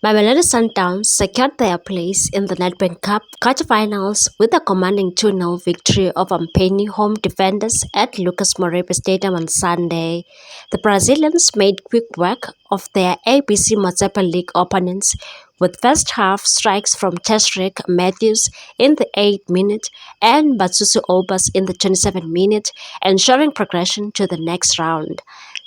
Mamelodi Sundowns secured their place in the Nedbank Cup quarterfinals with a commanding 2-0 victory over Mpeni home defenders at Lucas Moreira Stadium on Sunday. The Brazilians made quick work of their ABC Motsepe League opponents with first-half strikes from Tashreeq Matthews in the 8th minute and Batsusu Obas in the 27th minute, ensuring progression to the next round.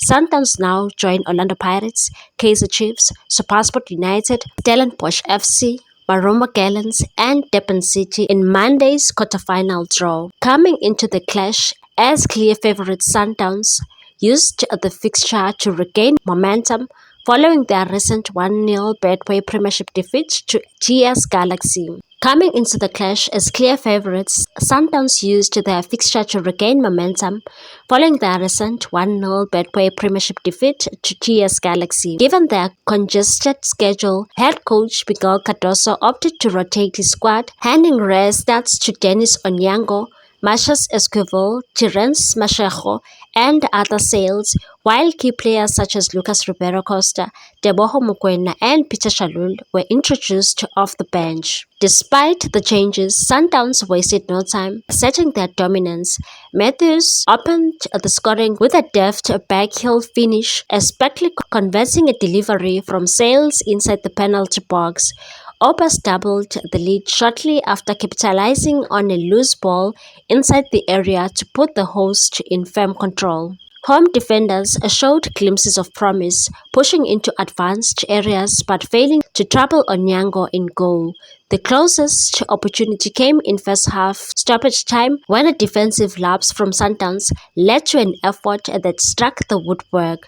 Sundowns now join Orlando Pirates, Kaizer Chiefs, SuperSport United, Stellenbosch FC, Maroma Gallants, and Durban City in Monday's quarterfinal draw. Coming into the clash as clear favourites, Sundowns used the fixture to regain momentum following their recent 1-0 Betway Premiership defeat to GS Galaxy. Coming into the clash as clear favourites, Sundowns used their fixture to regain momentum following their recent 1-0 Betway Premiership defeat to GS Galaxy. Given their congested schedule, head coach Miguel Cardoso opted to rotate his squad, handing rare starts to Dennis Onyango, Marcus Esquivel, Terence Mashego, and other sales, while key players such as Lucas Ribeiro Costa, Teboho Mokoena, and Peter Shalul were introduced off the bench. Despite the changes, Sundowns wasted no time asserting their dominance. Matthews opened the scoring with a deft backheel finish, expertly converting a delivery from Sales inside the penalty box. Obas doubled the lead shortly after capitalizing on a loose ball inside the area to put the host in firm control. Home defenders showed glimpses of promise, pushing into advanced areas but failing to trouble Onyango in goal. The closest opportunity came in first half stoppage time when a defensive lapse from Sundowns led to an effort that struck the woodwork.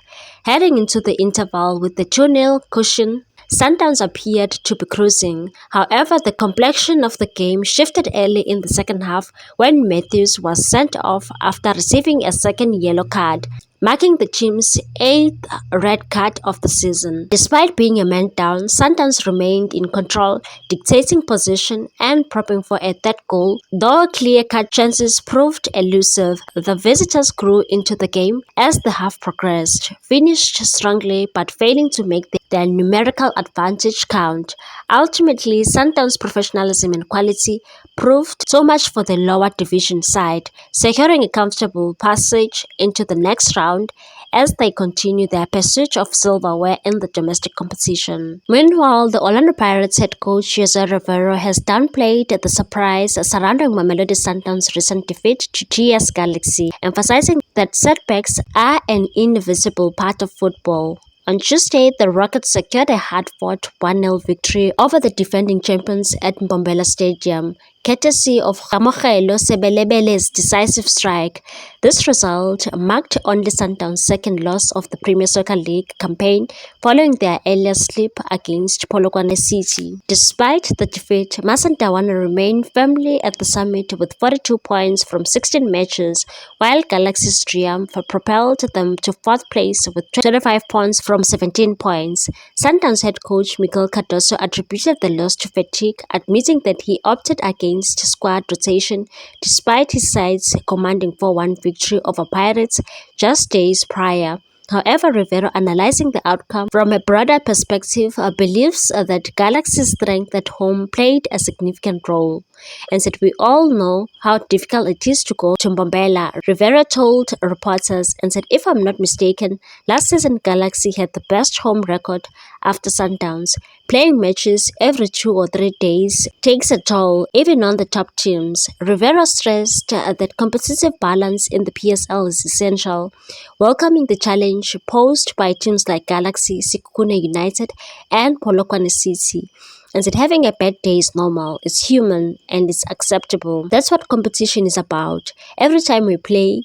Heading into the interval with the 2-0 cushion, Sundowns appeared to be cruising. However, the complexion of the game shifted early in the second half when Matthews was sent off after receiving a second yellow card, marking the team's 8th red card of the season. Despite being a man down, Sundowns remained in control, dictating position and prepping for a third goal. Though clear-cut chances proved elusive, the visitors grew into the game as the half progressed, finished strongly but failing to make their numerical advantage count. Ultimately, Sundowns' professionalism and quality proved so much for the lower division side, securing a comfortable passage into the next round as they continue their pursuit of silverware in the domestic competition. Meanwhile, the Orlando Pirates head coach Jose Rivero has downplayed the surprise surrounding Mamelodi Sundowns' recent defeat to GS Galaxy, emphasizing that setbacks are an inevitable part of football. On Tuesday, the Rockets secured a hard-fought 1-0 victory over the defending champions at Mbombela Stadium, courtesy of Kamogelo Sebelebele's decisive strike. This result marked only Sundowns' second loss of the Premier Soccer League campaign following their earlier slip against Polokwane City. Despite the defeat, Masandawana remained firmly at the summit with 42 points from 16 matches, while Galaxy's triumph propelled them to 4th place with 25 points from 17 points. Sundowns head coach Miguel Cardoso attributed the loss to fatigue, admitting that he opted against squad rotation despite his side's commanding 4-1 victory over Pirates just days prior. However, Rivero, analyzing the outcome from a broader perspective, believes that Galaxy's strength at home played a significant role, and said, "We all know how difficult it is to go to Mbombela." Rivero told reporters and said, "If I'm not mistaken, last season Galaxy had the best home record after Sundowns. Playing matches every 2 or 3 days takes a toll, even on the top teams." Rivero stressed that competitive balance in the PSL is essential, welcoming the challenge posed by teams like Galaxy, Sekhukhune United, and Polokwane City, and that having a bad day is normal, it's human, and it's acceptable. That's what competition is about. Every time we play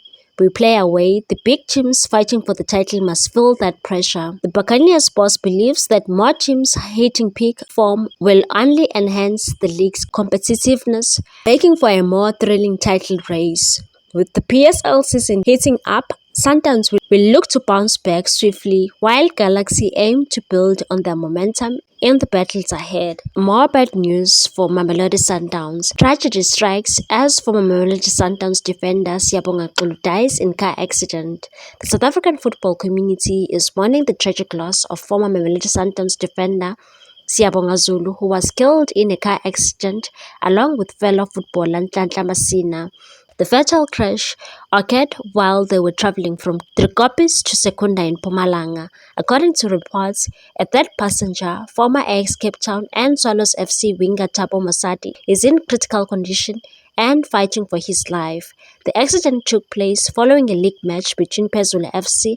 away, the big teams fighting for the title must feel that pressure. The Buccaneers boss believes that more teams hitting peak form will only enhance the league's competitiveness, making for a more thrilling title race. With the PSL season heating up, Sundowns will look to bounce back swiftly, while Galaxy aim to build on their momentum in the battles ahead. More bad news for Mamelodi Sundowns. Tragedy strikes as former Mamelodi Sundowns defender Siyabonga Xulu dies in car accident. The South African football community is mourning the tragic loss of former Mamelodi Sundowns defender Siyabonga Zulu, who was killed in a car accident along with fellow footballer Nhlanhla Masina. The fatal crash occurred while they were traveling from Driekopies to Secunda in Mpumalanga. According to reports, a third passenger, former ex-Cape Town and Swallows FC winger Thabo Mosadi, is in critical condition and fighting for his life. The accident took place following a league match between Pezula FC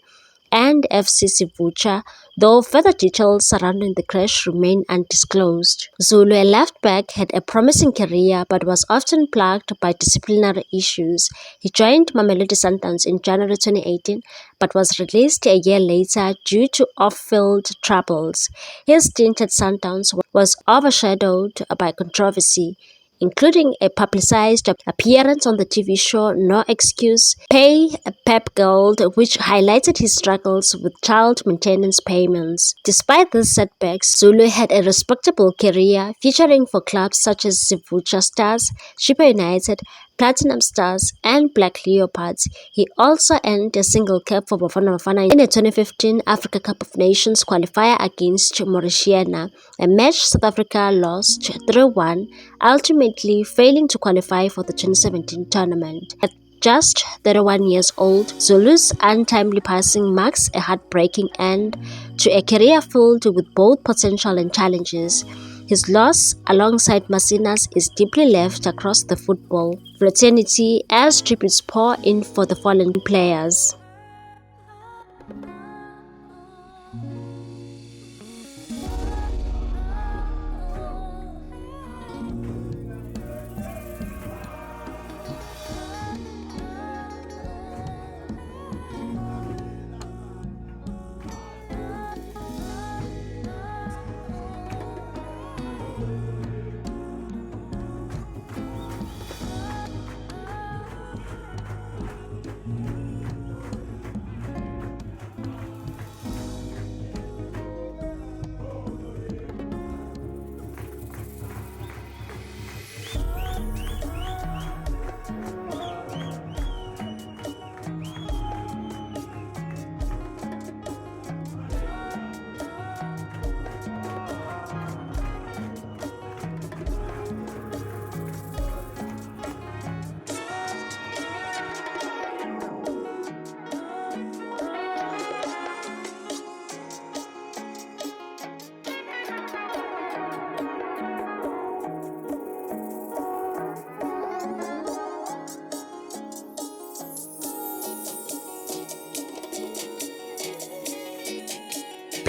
and FC Sivucha, though further details surrounding the crash remain undisclosed. Zulu, a left-back, had a promising career but was often plagued by disciplinary issues. He joined Mamelodi Sundowns in January 2018 but was released a year later due to off-field troubles. His stint at Sundowns was overshadowed by controversy, including a publicized appearance on the TV show No Excuse, Pay Pep Gold, which highlighted his struggles with child maintenance payments. Despite these setbacks, Zulu had a respectable career, featuring for clubs such as Sivucha Stars, Chippa United, Platinum Stars, and Black Leopards. He also earned a single cap for Bafana Bafana in the 2015 Africa Cup of Nations qualifier against Mauritania, a match South Africa lost 3-1, ultimately failing to qualify for the 2017 tournament. At just 31 years old, Zulu's untimely passing marks a heartbreaking end to a career filled with both potential and challenges. His loss, alongside Masina's, is deeply left across the football fraternity as tributes pour in for the fallen players.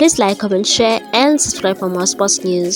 Please like, comment, share, and subscribe for more sports news.